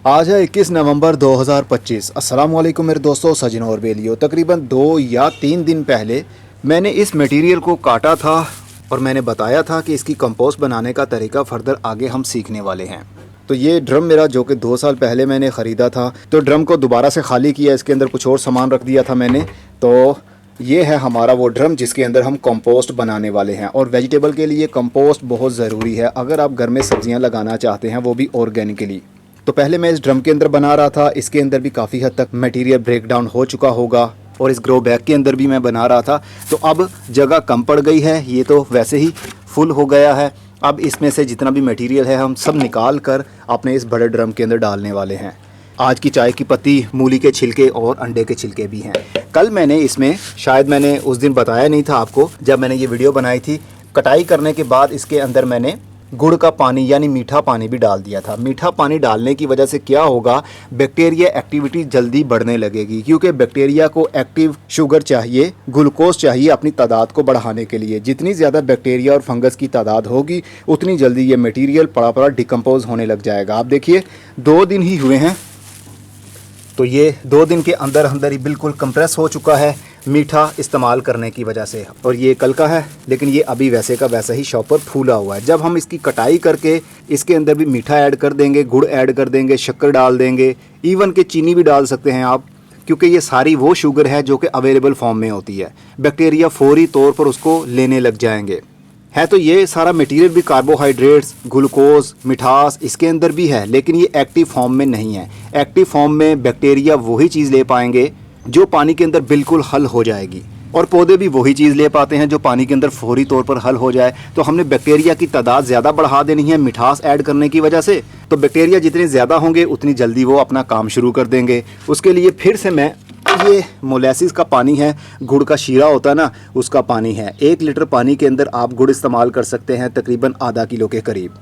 आज है 21 नवंबर 2025। अस्सलाम वालेकुम मेरे दोस्तों, सजनों और बेलियों। तकरीबन 2 या 3 दिन पहले मैंने इस मटेरियल को काटा था और मैंने बताया था कि इसकी कंपोस्ट बनाने का तरीका फर्दर आगे हम सीखने वाले हैं। तो ये ड्रम मेरा जो कि 2 साल पहले मैंने ख़रीदा था, तो ड्रम को दोबारा से खाली किया, इसके अंदर कुछ और सामान रख दिया था मैंने। तो ये है हमारा वो ड्रम जिसके अंदर हम कंपोस्ट बनाने वाले हैं। और वेजिटेबल के लिए कंपोस्ट बहुत ज़रूरी है अगर आप घर में सब्जियां लगाना चाहते हैं, वो भी ऑर्गेनिकली। तो पहले मैं इस ड्रम के अंदर बना रहा था, इसके अंदर भी काफ़ी हद तक मटेरियल ब्रेक डाउन हो चुका होगा, और इस ग्रो बैग के अंदर भी मैं बना रहा था। तो अब जगह कम पड़ गई है, ये तो वैसे ही फुल हो गया है। अब इसमें से जितना भी मटेरियल है हम सब निकाल कर अपने इस बड़े ड्रम के अंदर डालने वाले हैं। आज की चाय की पत्ती, मूली के छिलके और अंडे के छिलके भी हैं। कल मैंने इसमें, शायद मैंने उस दिन बताया नहीं था आपको जब मैंने ये वीडियो बनाई थी, कटाई करने के बाद इसके अंदर मैंने गुड़ का पानी यानी मीठा पानी भी डाल दिया था। मीठा पानी डालने की वजह से क्या होगा, बैक्टीरिया एक्टिविटी जल्दी बढ़ने लगेगी, क्योंकि बैक्टीरिया को एक्टिव शुगर चाहिए, ग्लूकोज चाहिए अपनी तादाद को बढ़ाने के लिए। जितनी ज़्यादा बैक्टीरिया और फंगस की तादाद होगी उतनी जल्दी ये मटेरियल पड़ा डिकम्पोज होने लग जाएगा। आप देखिए 2 दिन ही हुए हैं, तो ये 2 दिन के अंदर अंदर ही बिल्कुल कंप्रेस हो चुका है मीठा इस्तेमाल करने की वजह से। और ये कल का है, लेकिन ये अभी वैसे का वैसा ही शॉपर फूला हुआ है। जब हम इसकी कटाई करके इसके अंदर भी मीठा ऐड कर देंगे, गुड़ ऐड कर देंगे, शक्कर डाल देंगे, इवन के चीनी भी डाल सकते हैं आप, क्योंकि ये सारी वो शुगर है जो कि अवेलेबल फॉर्म में होती है। बैक्टीरिया फौरी तौर पर उसको लेने लग जाएंगे। है तो ये सारा मटेरियल भी कार्बोहाइड्रेट्स, ग्लूकोज, मिठास इसके अंदर भी है, लेकिन ये एक्टिव फॉर्म में नहीं है। एक्टिव फॉर्म में बैक्टीरिया वही चीज़ ले पाएंगे जो पानी के अंदर बिल्कुल हल हो जाएगी, और पौधे भी वही चीज़ ले पाते हैं जो पानी के अंदर फौरी तौर पर हल हो जाए। तो हमने बैक्टीरिया की तादाद ज़्यादा बढ़ा देनी है मिठास ऐड करने की वजह से। तो बैक्टीरिया जितने ज़्यादा होंगे उतनी जल्दी वो अपना काम शुरू कर देंगे। उसके लिए फिर से मैं, ये मोलेसिस का पानी है, गुड़ का शीरा होता है ना, उसका पानी है। 1 लीटर पानी के अंदर आप गुड़ इस्तेमाल कर सकते हैं तकरीबन आधा किलो के करीब।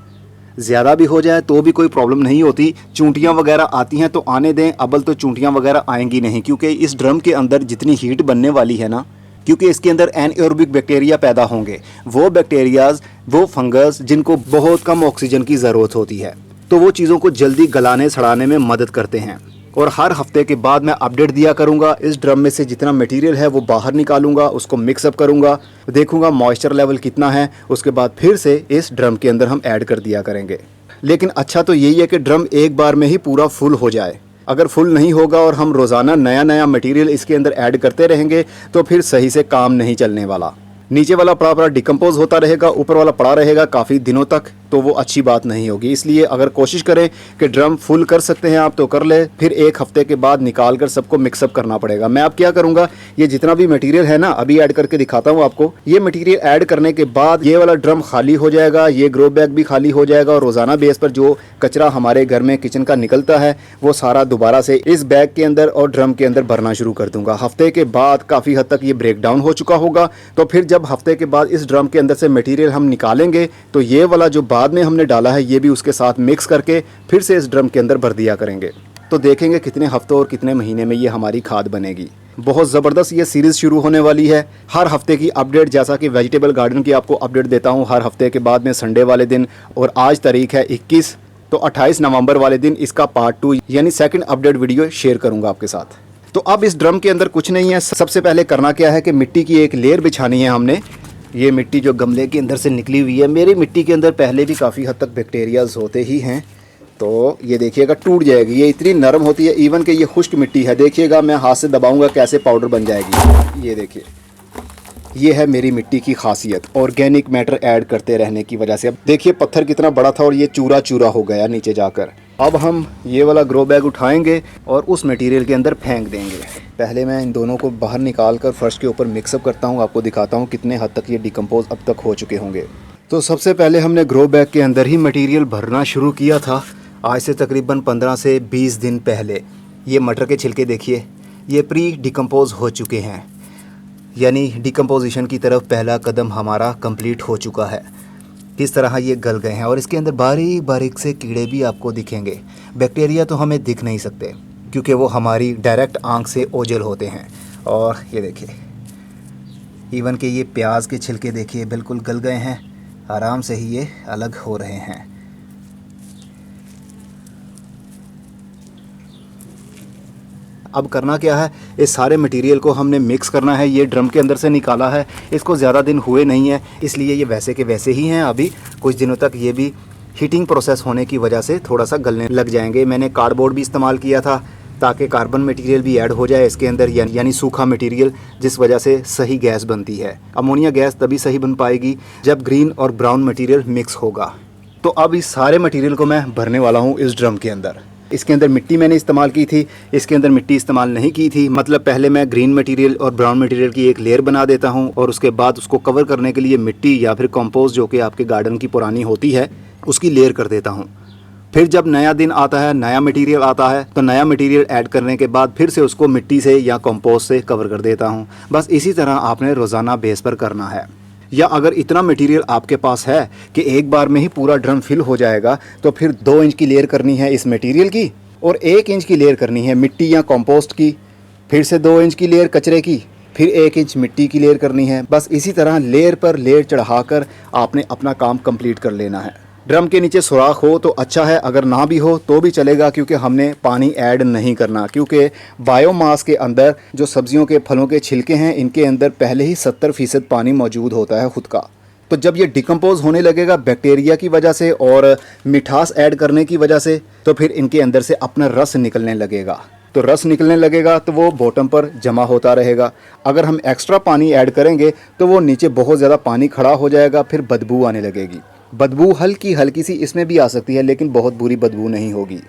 ज़्यादा भी हो जाए तो भी कोई प्रॉब्लम नहीं होती। चूंटियाँ वगैरह आती हैं तो आने दें, अबल तो चूंटियाँ वगैरह आएंगी नहीं, क्योंकि इस ड्रम के अंदर जितनी हीट बनने वाली है ना, क्योंकि इसके अंदर एनएरोबिक बैक्टीरिया पैदा होंगे, वो बैक्टीरियाज, वो फंगस जिनको बहुत कम ऑक्सीजन की ज़रूरत होती है, तो वो चीज़ों को जल्दी गलाने सड़ाने में मदद करते हैं। और हर हफ्ते के बाद मैं अपडेट दिया करूंगा। इस ड्रम में से जितना मटेरियल है वो बाहर निकालूंगा, उसको मिक्सअप करूंगा, देखूंगा मॉइस्चर लेवल कितना है, उसके बाद फिर से इस ड्रम के अंदर हम ऐड कर दिया करेंगे। लेकिन अच्छा तो यही है कि ड्रम एक बार में ही पूरा फुल हो जाए। अगर फुल नहीं होगा और हम रोज़ाना नया नया मटेरियल इसके अंदर ऐड करते रहेंगे तो फिर सही से काम नहीं चलने वाला। नीचे वाला पड़ा डिकम्पोज होता रहेगा, ऊपर वाला पड़ा रहेगा काफ़ी दिनों तक, तो वो अच्छी बात नहीं होगी। इसलिए अगर कोशिश करें कि ड्रम फुल कर सकते हैं आप तो कर ले, फिर 1 हफ्ते के बाद निकाल कर सबको मिक्सअप करना पड़ेगा। मैं अब क्या करूँगा, ये जितना भी मटेरियल है ना, अभी ऐड करके दिखाता हूँ आपको। ये मटेरियल ऐड करने के बाद ये वाला ड्रम खाली हो जाएगा, ये ग्रो बैग भी खाली हो जाएगा, और रोज़ाना बेस पर जो कचरा हमारे घर में किचन का निकलता है वो सारा दोबारा से इस बैग के अंदर और ड्रम के अंदर भरना शुरू कर दूँगा। हफ्ते के बाद काफ़ी हद तक ये ब्रेक डाउन हो चुका होगा। तो फिर जब हफ्ते के बाद इस ड्रम के अंदर से मटेरियल हम निकालेंगे तो ये वाला जो बाद में हमने डाला है ये भी उसके साथ मिक्स करके फिर से इस ड्रम के अंदर भर दिया करेंगे। तो देखेंगे कितने हफ्तों और कितने महीने में ये हमारी खाद बनेगी। बहुत ज़बरदस्त ये सीरीज़ शुरू होने वाली है। हर हफ्ते की अपडेट, जैसा कि वेजिटेबल गार्डन की आपको अपडेट देता हूँ हर हफ्ते के बाद में संडे वाले दिन, और आज तारीख है 21, तो 28 नवंबर वाले दिन इसका पार्ट 2 यानी सेकंड अपडेट वीडियो शेयर करूँगा आपके साथ। तो अब इस ड्रम के अंदर कुछ नहीं है, सबसे पहले करना क्या है कि मिट्टी की एक लेयर बिछानी है हमने। ये मिट्टी जो गमले के अंदर से निकली हुई है, मेरी मिट्टी के अंदर पहले भी काफ़ी हद तक बैक्टीरियाज होते ही हैं, तो ये देखिएगा टूट जाएगी। ये इतनी नरम होती है, इवन कि ये खुश्क मिट्टी है। देखिएगा मैं हाथ से दबाऊंगा कैसे पाउडर बन जाएगी। ये देखिए, ये है मेरी मिट्टी की खासियत, ऑर्गेनिक मैटर ऐड करते रहने की वजह से। अब देखिए पत्थर कितना बड़ा था और ये चूरा चूरा हो गया नीचे जाकर। अब हम ये वाला ग्रो बैग उठाएंगे और उस मटेरियल के अंदर फेंक देंगे। पहले मैं इन दोनों को बाहर निकाल कर फर्श के ऊपर मिक्सअप करता हूँ, आपको दिखाता हूँ कितने हद तक ये डिकम्पोज अब तक हो चुके होंगे। तो सबसे पहले हमने ग्रो बैग के अंदर ही मटेरियल भरना शुरू किया था, आज से तकरीबन 15 से 20 दिन पहले। ये मटर के छिलके देखिए, ये प्री डिकम्पोज हो चुके हैं, यानी डिकम्पोजिशन की तरफ पहला कदम हमारा कंप्लीट हो चुका है। किस तरह ये गल गए हैं, और इसके अंदर बारीक बारीक से कीड़े भी आपको दिखेंगे। बैक्टीरिया तो हमें दिख नहीं सकते क्योंकि वो हमारी डायरेक्ट आंख से ओझल होते हैं। और ये देखिए, इवन कि ये प्याज के छिलके देखिए बिल्कुल गल गए हैं, आराम से ही ये अलग हो रहे हैं। अब करना क्या है, इस सारे मटेरियल को हमने मिक्स करना है। ये ड्रम के अंदर से निकाला है, इसको ज़्यादा दिन हुए नहीं है, इसलिए ये वैसे के वैसे ही हैं। अभी कुछ दिनों तक ये भी हीटिंग प्रोसेस होने की वजह से थोड़ा सा गलने लग जाएंगे। मैंने कार्डबोर्ड भी इस्तेमाल किया था ताकि कार्बन मटेरियल भी ऐड हो जाए इसके अंदर, यानी सूखा मटेरियल, जिस वजह से सही गैस बनती है। अमोनिया गैस तभी सही बन पाएगी जब ग्रीन और ब्राउन मटेरियल मिक्स होगा। तो अब इस सारे मटेरियल को मैं भरने वाला हूँ इस ड्रम के अंदर। इसके अंदर मिट्टी मैंने इस्तेमाल की थी, इसके अंदर मिट्टी इस्तेमाल नहीं की थी। मतलब पहले मैं ग्रीन मटेरियल और ब्राउन मटेरियल की एक लेयर बना देता हूँ और उसके बाद उसको कवर करने के लिए मिट्टी या फिर कंपोस्ट जो कि आपके गार्डन की पुरानी होती है उसकी लेयर कर देता हूँ। फिर जब नया दिन आता है, नया मटेरियल आता है, तो नया मटेरियल ऐड करने के बाद फिर से उसको मिट्टी से या कंपोस्ट से कवर कर देता हूँ। बस इसी तरह आपने रोज़ाना बेस पर करना है। या अगर इतना मटेरियल आपके पास है कि एक बार में ही पूरा ड्रम फिल हो जाएगा, तो फिर 2 इंच की लेयर करनी है इस मटेरियल की और 1 इंच की लेयर करनी है मिट्टी या कंपोस्ट की। फिर से 2 इंच की लेयर कचरे की, फिर 1 इंच मिट्टी की लेयर करनी है। बस इसी तरह लेयर पर लेयर चढ़ाकर आपने अपना काम कंप्लीट कर लेना है। ड्रम के नीचे सुराख हो तो अच्छा है, अगर ना भी हो तो भी चलेगा, क्योंकि हमने पानी ऐड नहीं करना। क्योंकि बायोमास के अंदर जो सब्जियों के फलों के छिलके हैं, इनके अंदर पहले ही 70% पानी मौजूद होता है खुद का। तो जब ये डिकम्पोज होने लगेगा बैक्टीरिया की वजह से और मिठास ऐड करने की वजह से, तो फिर इनके अंदर से अपना रस निकलने लगेगा। तो रस निकलने लगेगा तो वो बॉटम पर जमा होता रहेगा। अगर हम एक्स्ट्रा पानी ऐड करेंगे तो वो नीचे बहुत ज़्यादा पानी खड़ा हो जाएगा, फिर बदबू आने लगेगी। बदबू हल्की सी इसमें भी आ सकती है, लेकिन बहुत बुरी बदबू नहीं होगी।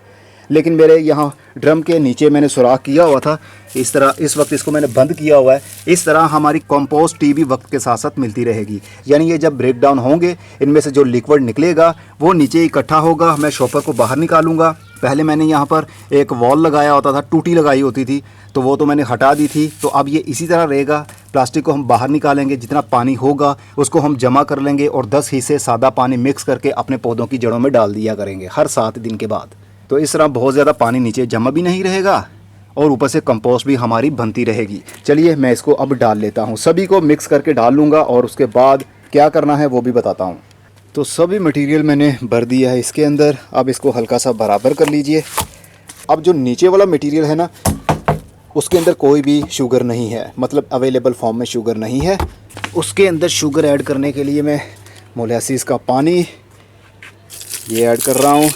लेकिन मेरे यहाँ ड्रम के नीचे मैंने सुराख किया हुआ था इस तरह, इस वक्त इसको मैंने बंद किया हुआ है। इस तरह हमारी कंपोस्ट टी भी वक्त के साथ साथ मिलती रहेगी। यानी ये जब ब्रेक डाउन होंगे, इनमें से जो लिक्विड निकलेगा वो नीचे इकट्ठा होगा। मैं शॉपर को बाहर निकालूंगा। पहले मैंने यहाँ पर एक वॉल लगाया होता था, टूटी लगाई होती थी, तो वो तो मैंने हटा दी थी। तो अब ये इसी तरह रहेगा। प्लास्टिक को हम बाहर निकालेंगे, जितना पानी होगा उसको हम जमा कर लेंगे और 10 हिस्से सादा पानी मिक्स करके अपने पौधों की जड़ों में डाल दिया करेंगे हर 7 दिन के बाद। तो इस तरह बहुत ज़्यादा पानी नीचे जमा भी नहीं रहेगा और ऊपर से कंपोस्ट भी हमारी बनती रहेगी। चलिए मैं इसको अब डाल लेता हूँ, सभी को मिक्स करके डाल लूँगा और उसके बाद क्या करना है वो भी बताता हूँ। तो सभी मटेरियल मैंने भर दिया है इसके अंदर। अब इसको हल्का सा बराबर कर लीजिए। अब जो नीचे वाला मटेरियल है ना, उसके अंदर कोई भी शुगर नहीं है, मतलब अवेलेबल फॉर्म में शुगर नहीं है। उसके अंदर शुगर ऐड करने के लिए मैं मोलासिस का पानी ये ऐड कर रहा हूँ।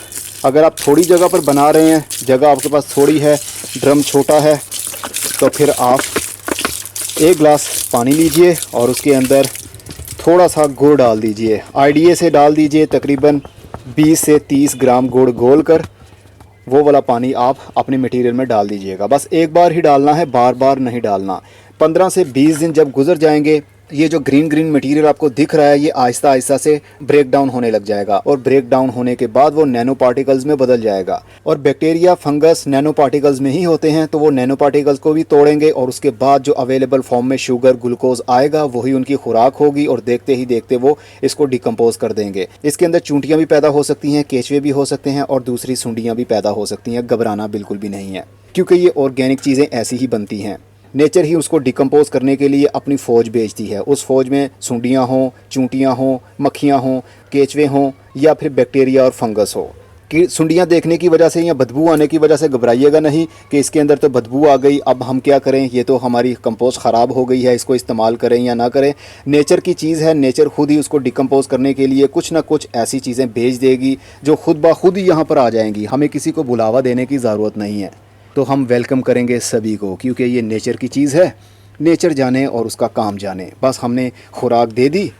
अगर आप थोड़ी जगह पर बना रहे हैं, जगह आपके पास थोड़ी है, ड्रम छोटा है, तो फिर आप 1 गिलास पानी लीजिए और उसके अंदर थोड़ा सा गुड़ डाल दीजिए। आईडीए से डाल दीजिए, तकरीबन 20 से 30 ग्राम गुड़ घोल कर वो वाला पानी आप अपने मटेरियल में डाल दीजिएगा। बस एक बार ही डालना है, बार बार नहीं डालना। 15 से 20 दिन जब गुजर जाएंगे, ये जो ग्रीन मटेरियल आपको दिख रहा है ये आहिस्ता आहिस्ता से ब्रेक डाउन होने लग जाएगा और ब्रेक डाउन होने के बाद वो नैनो पार्टिकल्स में बदल जाएगा। और बैक्टीरिया, फंगस नैनो पार्टिकल्स में ही होते हैं, तो वो नैनो पार्टिकल्स को भी तोड़ेंगे और उसके बाद जो अवेलेबल फॉर्म में शुगर, ग्लूकोज आएगा वही उनकी खुराक होगी और देखते ही देखते वो इसको डिकम्पोज कर देंगे। इसके अंदर चूंटियाँ भी पैदा हो सकती हैं, केचुए भी हो सकते हैं और दूसरी सुंडियाँ भी पैदा हो सकती हैं। घबराना बिल्कुल भी नहीं है, क्योंकि ये ऑर्गेनिक चीज़ें ऐसी ही बनती हैं। नेचर ही उसको डिकम्पोज करने के लिए अपनी फ़ौज भेजती है। उस फ़ौज में सुंडियाँ हों, चूंटियाँ हों, मक्खियाँ हों, केचुए हों या फिर बैक्टीरिया और फंगस हो। कि सुंडियाँ देखने की वजह से या बदबू आने की वजह से घबराइएगा नहीं कि इसके अंदर तो बदबू आ गई, अब हम क्या करें, ये तो हमारी कंपोस्ट ख़राब हो गई है, इसको इस्तेमाल करें या ना करें। नेचर की चीज़ है, नेचर खुद ही उसको डिकम्पोज करने के लिए कुछ ना कुछ ऐसी चीज़ें भेज देगी जो खुद ब खुद ही यहाँ पर आ जाएंगी। हमें किसी को बुलावा देने की ज़रूरत नहीं है। तो हम वेलकम करेंगे सभी को, क्योंकि ये नेचर की चीज़ है। नेचर जाने और उसका काम जाने। बस हमने खुराक दे दी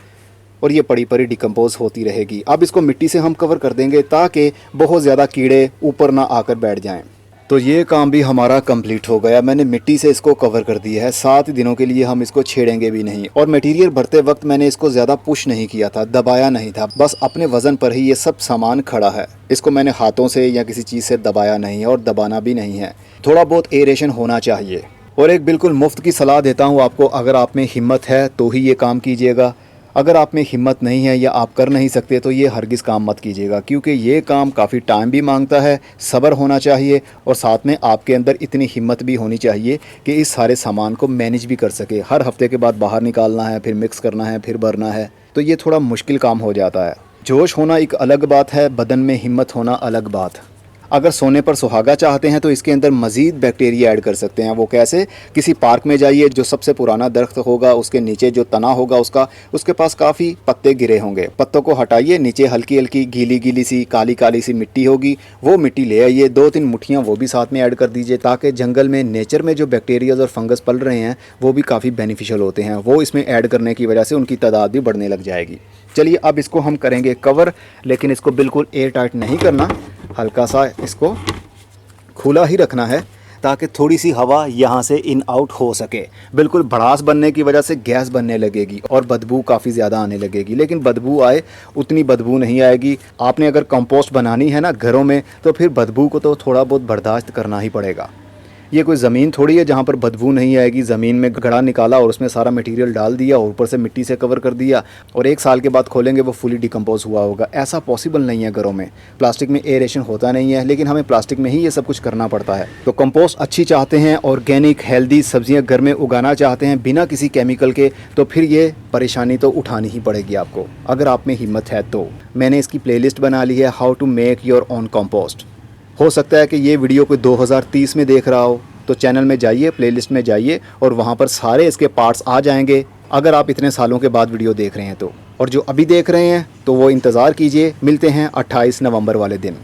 और ये पड़ी पड़ी डिकम्पोज होती रहेगी। अब इसको मिट्टी से हम कवर कर देंगे ताकि बहुत ज़्यादा कीड़े ऊपर ना आकर बैठ जाएं। तो ये काम भी हमारा कंप्लीट हो गया। मैंने मिट्टी से इसको कवर कर दिया है। 7 दिनों के लिए हम इसको छेड़ेंगे भी नहीं। और मटेरियल भरते वक्त मैंने इसको ज़्यादा पुश नहीं किया था, दबाया नहीं था, बस अपने वज़न पर ही ये सब सामान खड़ा है। इसको मैंने हाथों से या किसी चीज़ से दबाया नहीं है और दबाना भी नहीं है। थोड़ा बहुत एरेशन होना चाहिए। और एक बिल्कुल मुफ्त की सलाह देता हूँ आपको, अगर आप में हिम्मत है तो ही ये काम कीजिएगा। अगर आप में हिम्मत नहीं है या आप कर नहीं सकते तो ये हरगिज़ काम मत कीजिएगा, क्योंकि ये काम काफ़ी टाइम भी मांगता है, सब्र होना चाहिए और साथ में आपके अंदर इतनी हिम्मत भी होनी चाहिए कि इस सारे सामान को मैनेज भी कर सके। हर हफ्ते के बाद बाहर निकालना है, फिर मिक्स करना है, फिर भरना है, तो ये थोड़ा मुश्किल काम हो जाता है। जोश होना एक अलग बात है, बदन में हिम्मत होना अलग बात। अगर सोने पर सुहागा चाहते हैं तो इसके अंदर मज़ीद बैक्टीरिया ऐड कर सकते हैं। वो कैसे? किसी पार्क में जाइए, जो सबसे पुराना दरख्त होगा उसके नीचे जो तना होगा उसके पास काफ़ी पत्ते गिरे होंगे। पत्तों को हटाइए, नीचे हल्की हल्की गीली गीली सी काली काली सी मिट्टी होगी, वो मिट्टी ले आइए, 2-3 मुट्ठियाँ वो भी साथ में ऐड कर दीजिए, ताकि जंगल में नेचर में जो बैक्टीरियाज और फंगस पल रहे हैं वो भी काफ़ी बेनिफिशियल होते हैं। वो इसमें ऐड करने की वजह से उनकी तादाद भी बढ़ने लग जाएगी। चलिए अब इसको हम करेंगे कवर, लेकिन इसको बिल्कुल एयर टाइट नहीं करना, हल्का सा इसको खुला ही रखना है ताकि थोड़ी सी हवा यहाँ से इन आउट हो सके। बिल्कुल भड़ास बनने की वजह से गैस बनने लगेगी और बदबू काफ़ी ज़्यादा आने लगेगी, लेकिन बदबू आए उतनी बदबू नहीं आएगी। आपने अगर कंपोस्ट बनानी है ना घरों में, तो फिर बदबू को तो थोड़ा बहुत बर्दाश्त करना ही पड़ेगा। ये कोई ज़मीन थोड़ी है जहाँ पर बदबू नहीं आएगी। ज़मीन में गड्ढा निकाला और उसमें सारा मटेरियल डाल दिया और ऊपर से मिट्टी से कवर कर दिया और 1 साल के बाद खोलेंगे वो फुली डिकम्पोज हुआ होगा। ऐसा पॉसिबल नहीं है घरों में। प्लास्टिक में एयरेशन होता नहीं है, लेकिन हमें प्लास्टिक में ही ये सब कुछ करना पड़ता है। तो कंपोस्ट अच्छी चाहते हैं, ऑर्गेनिक हेल्दी सब्जियाँ घर में उगाना चाहते हैं बिना किसी केमिकल के, तो फिर ये परेशानी तो उठानी ही पड़ेगी आपको। अगर आप में हिम्मत है तो मैंने इसकी प्लेलिस्ट बना ली है, how to make your own compost. हो सकता है कि ये वीडियो कोई 2030 में देख रहा हो, तो चैनल में जाइए, प्लेलिस्ट में जाइए और वहाँ पर सारे इसके पार्ट्स आ जाएंगे, अगर आप इतने सालों के बाद वीडियो देख रहे हैं तो। और जो अभी देख रहे हैं तो वो इंतज़ार कीजिए, मिलते हैं 28 नवंबर वाले दिन।